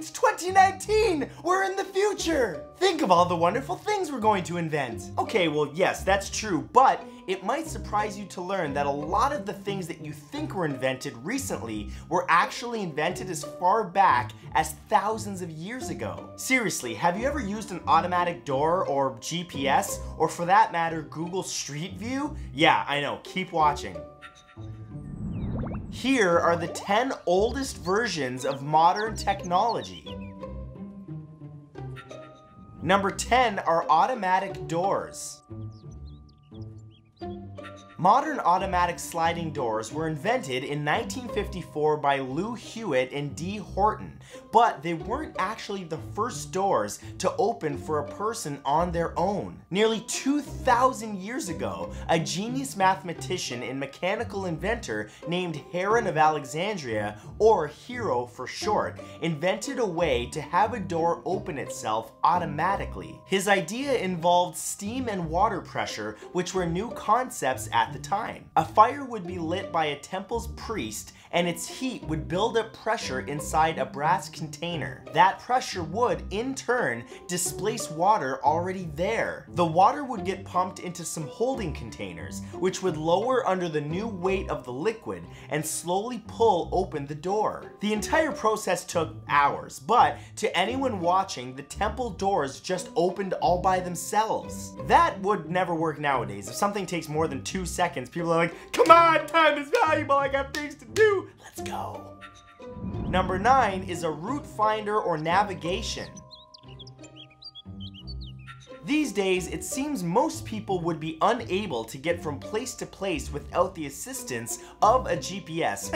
It's 2019! We're in the future! Think of all the wonderful things we're going to invent. Okay, well, yes, that's true, but it might surprise you to learn that a lot of the things that you think were invented recently were actually invented as far back as thousands of years ago. Seriously, have you ever used an automatic door or GPS, or for that matter, Google Street View? Yeah, I know, keep watching. Here are the 10 oldest versions of modern technology. Number 10 are automatic doors. Modern automatic sliding doors were invented in 1954 by Lou Hewitt and D. Horton, but they weren't actually the first doors to open for a person on their own. Nearly 2,000 years ago, a genius mathematician and mechanical inventor named Heron of Alexandria, or Hero for short, invented a way to have a door open itself automatically. His idea involved steam and water pressure, which were new concepts at the time. A fire would be lit by a temple's priest, and its heat would build up pressure inside a brass container. That pressure would, in turn, displace water already there. The water would get pumped into some holding containers, which would lower under the new weight of the liquid and slowly pull open the door. The entire process took hours, but to anyone watching, the temple doors just opened all by themselves. That would never work nowadays. If something takes more than 2 seconds, people are like, come on, time is valuable, I got things to do, let's go. Number 9 is a route finder or navigation. These days, it seems most people would be unable to get from place to place without the assistance of a GPS.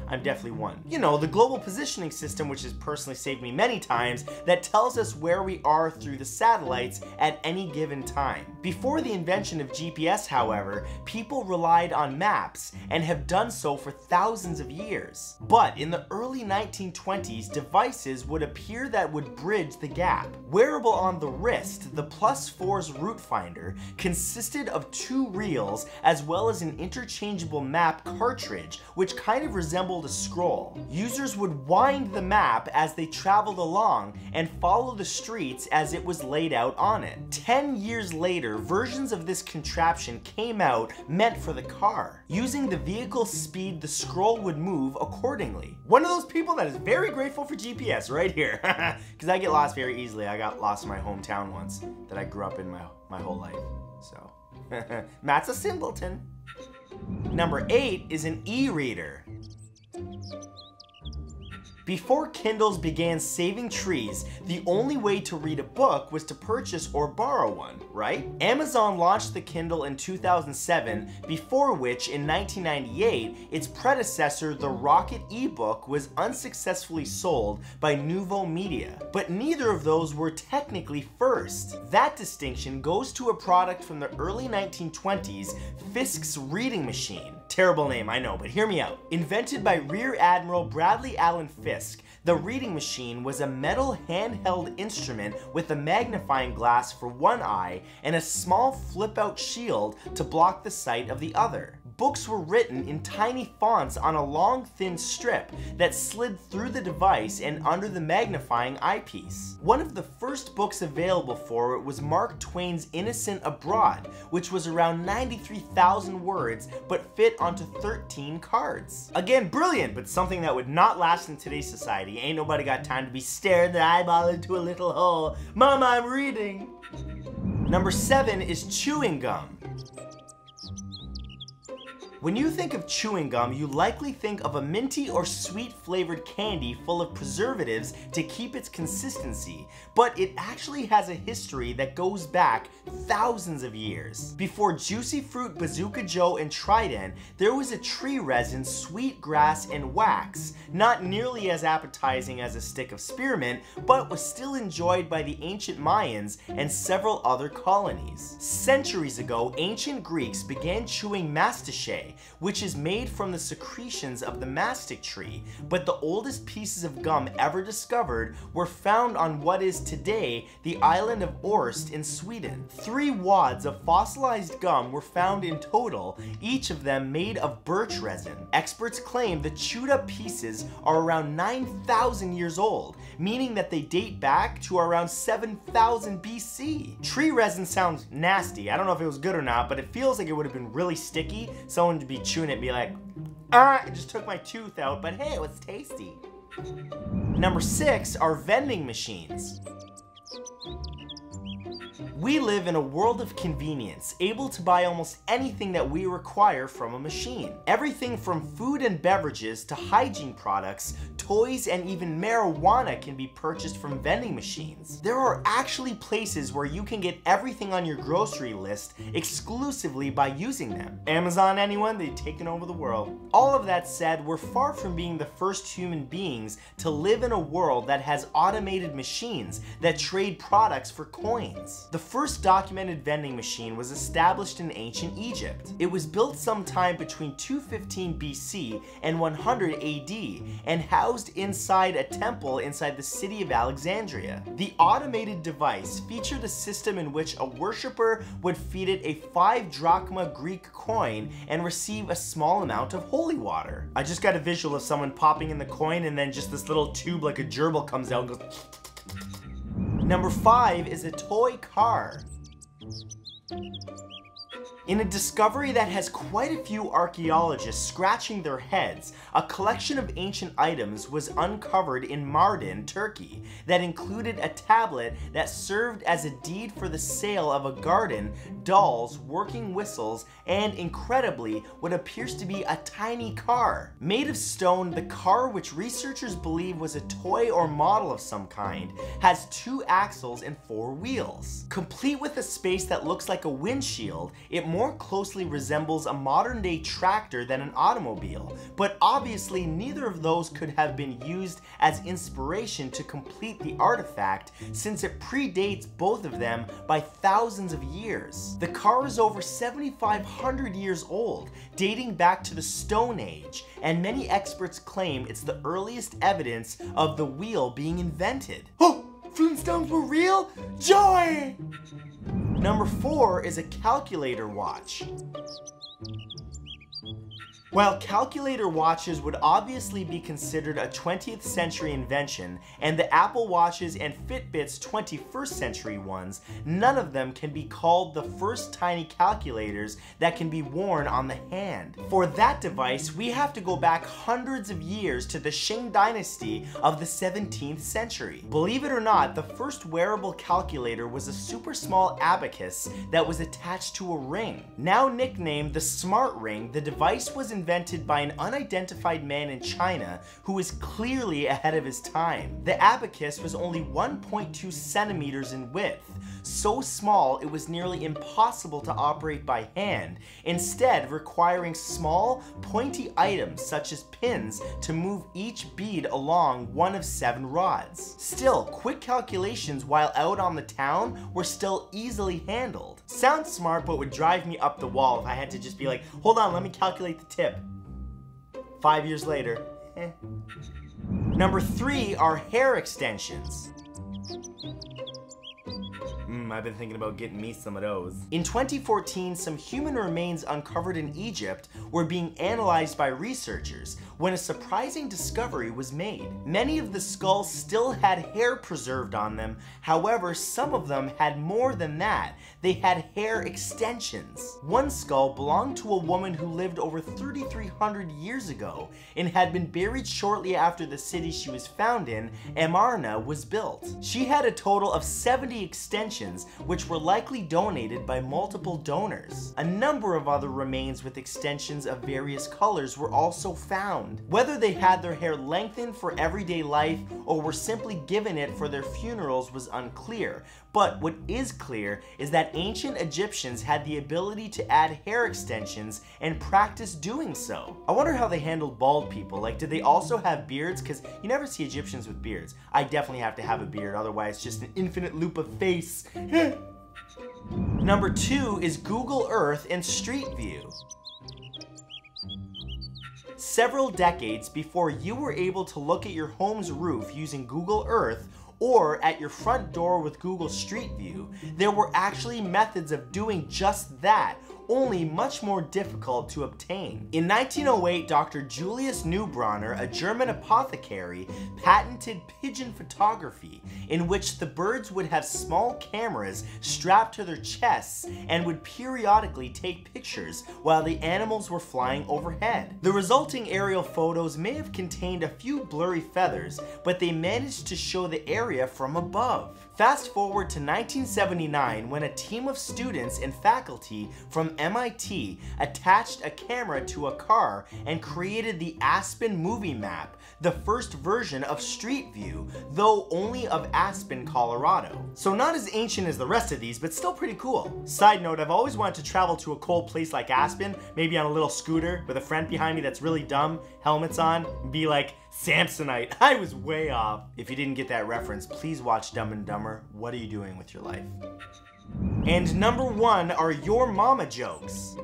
I'm definitely one. You know, the global positioning system, which has personally saved me many times, that tells us where we are through the satellites at any given time. Before the invention of GPS, however, people relied on maps and have done so for thousands of years. But in the early 1920s, devices would appear that would bridge the gap. Wearable on the wrist, the Plus4's route finder consisted of 2 reels as well as an interchangeable map cartridge which kind of resembled a scroll. Users would wind the map as they traveled along and follow the streets as it was laid out on it. 10 years later, versions of this contraption came out meant for the car. Using the vehicle's speed, the scroll would move accordingly. One of those people that is very grateful for GPS right here, because I get lost very easily. I got lost in my hometown once that I grew up in my whole life, so Matt's a simpleton. Number 8 is an e-reader. Before Kindles began saving trees, the only way to read a book was to purchase or borrow one, right? Amazon launched the Kindle in 2007, before which, in 1998, its predecessor, the Rocket eBook, was unsuccessfully sold by Nuvo Media. But neither of those were technically first. That distinction goes to a product from the early 1920s, Fisk's Reading Machine. Terrible name, I know, but hear me out. Invented by Rear Admiral Bradley Allen Fisk, the Reading Machine was a metal handheld instrument with a magnifying glass for one eye and a small flip-out shield to block the sight of the other. Books were written in tiny fonts on a long, thin strip that slid through the device and under the magnifying eyepiece. One of the first books available for it was Mark Twain's Innocent Abroad, which was around 93,000 words but fit onto 13 cards. Again, brilliant, but something that would not last in today's society. Ain't nobody got time to be staring their eyeball into a little hole. Mama, I'm reading. Number 7 is chewing gum. When you think of chewing gum, you likely think of a minty or sweet flavored candy full of preservatives to keep its consistency, but it actually has a history that goes back thousands of years. Before Juicy Fruit, Bazooka Joe, and Trident, there was a tree resin, sweet grass, and wax, not nearly as appetizing as a stick of spearmint, but was still enjoyed by the ancient Mayans and several other colonies. Centuries ago, ancient Greeks began chewing mastoche, today, which is made from the secretions of the mastic tree, but the oldest pieces of gum ever discovered were found on what is today the island of Orst in Sweden. 3 wads of fossilized gum were found in total, each of them made of birch resin. Experts claim the chewed up pieces are around 9,000 years old, meaning that they date back to around 7,000 BC. Tree resin sounds nasty. I don't know if it was good or not, but it feels like it would have been really sticky. Someone would be chewing it and be like, I just took my tooth out, but hey, it was tasty. Number 6 are vending machines. We live in a world of convenience, able to buy almost anything that we require from a machine. Everything from food and beverages to hygiene products, toys, and even marijuana can be purchased from vending machines. There are actually places where you can get everything on your grocery list exclusively by using them. Amazon, anyone? They've taken over the world. All of that said, we're far from being the first human beings to live in a world that has automated machines that trade products for coins. The first documented vending machine was established in ancient Egypt. It was built sometime between 215 BC and 100 AD and housed inside a temple inside the city of Alexandria. The automated device featured a system in which a worshiper would feed it a 5 drachma Greek coin and receive a small amount of holy water. I just got a visual of someone popping in the coin and then just this little tube like a gerbil comes out and goes. Number 5 is a toy car. In a discovery that has quite a few archaeologists scratching their heads, a collection of ancient items was uncovered in Mardin, Turkey, that included a tablet that served as a deed for the sale of a garden, dolls, working whistles, and incredibly, what appears to be a tiny car. Made of stone, the car, which researchers believe was a toy or model of some kind, has 2 axles and 4 wheels. Complete with a space that looks like a windshield, it more closely resembles a modern-day tractor than an automobile, but obviously neither of those could have been used as inspiration to complete the artifact, since it predates both of them by thousands of years. The car is over 7,500 years old, dating back to the Stone Age, and many experts claim it's the earliest evidence of the wheel being invented. Oh! Flintstones were real? Joy! Number 4 is a calculator watch. While calculator watches would obviously be considered a 20th century invention, and the Apple Watches and Fitbit's 21st century ones, none of them can be called the first tiny calculators that can be worn on the hand. For that device, we have to go back hundreds of years to the Qing dynasty of the 17th century. Believe it or not, the first wearable calculator was a super small abacus that was attached to a ring. Now nicknamed the Smart Ring, the device was invented by an unidentified man in China who was clearly ahead of his time. The abacus was only 1.2 centimeters in width, so small it was nearly impossible to operate by hand, instead requiring small, pointy items such as pins to move each bead along one of 7 rods. Still, quick calculations while out on the town were still easily handled. Sounds smart, but would drive me up the wall if I had to just be like, hold on, let me calculate the tip. 5 years later, Number 3 are hair extensions. I've been thinking about getting me some of those. In 2014, some human remains uncovered in Egypt were being analyzed by researchers when a surprising discovery was made. Many of the skulls still had hair preserved on them, however, some of them had more than that. They had hair extensions. One skull belonged to a woman who lived over 3,300 years ago and had been buried shortly after the city she was found in, Amarna, was built. She had a total of 70 extensions, which were likely donated by multiple donors. A number of other remains with extensions of various colors were also found. Whether they had their hair lengthened for everyday life or were simply given it for their funerals was unclear, but what is clear is that ancient Egyptians had the ability to add hair extensions and practice doing so. I wonder how they handled bald people. Like, did they also have beards? Because you never see Egyptians with beards. I definitely have to have a beard, otherwise just an infinite loop of face. Number 2 is Google Earth and Street View. several decades before you were able to look at your home's roof using Google Earth or at your front door with Google Street View, there were actually methods of doing just that, only much more difficult to obtain. In 1908, Dr. Julius Neubronner, a German apothecary, patented pigeon photography, in which the birds would have small cameras strapped to their chests and would periodically take pictures while the animals were flying overhead. The resulting aerial photos may have contained a few blurry feathers, but they managed to show the area from above. Fast forward to 1979, when a team of students and faculty from MIT attached a camera to a car and created the Aspen Movie Map, the first version of Street View, though only of Aspen, Colorado. So not as ancient as the rest of these, but still pretty cool. Side note, I've always wanted to travel to a cold place like Aspen, maybe on a little scooter with a friend behind me that's really dumb, helmets on, and be like, Samsonite, I was way off. If you didn't get that reference, please watch Dumb and Dumber. What are you doing with your life? And number 1 are your mama jokes.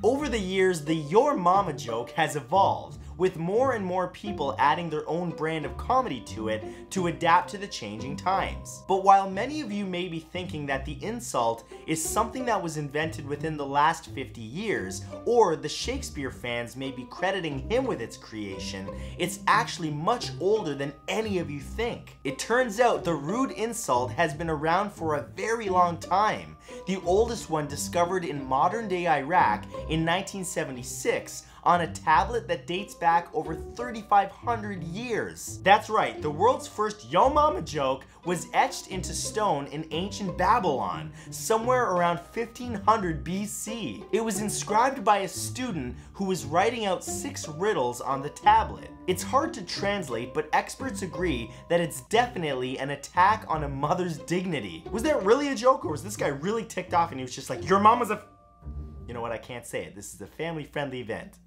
Over the years, the your mama joke has evolved, with more and more people adding their own brand of comedy to it to adapt to the changing times. But while many of you may be thinking that the insult is something that was invented within the last 50 years, or the Shakespeare fans may be crediting him with its creation, it's actually much older than any of you think. It turns out the rude insult has been around for a very long time. The oldest one discovered in modern-day Iraq in 1976 on a tablet that dates back over 3,500 years. That's right, the world's first yo mama joke was etched into stone in ancient Babylon, somewhere around 1500 BC. It was inscribed by a student who was writing out 6 riddles on the tablet. It's hard to translate, but experts agree that it's definitely an attack on a mother's dignity. Was that really a joke, or was this guy really ticked off and he was just like, your mama's a... You know what, I can't say it. This is a family-friendly event.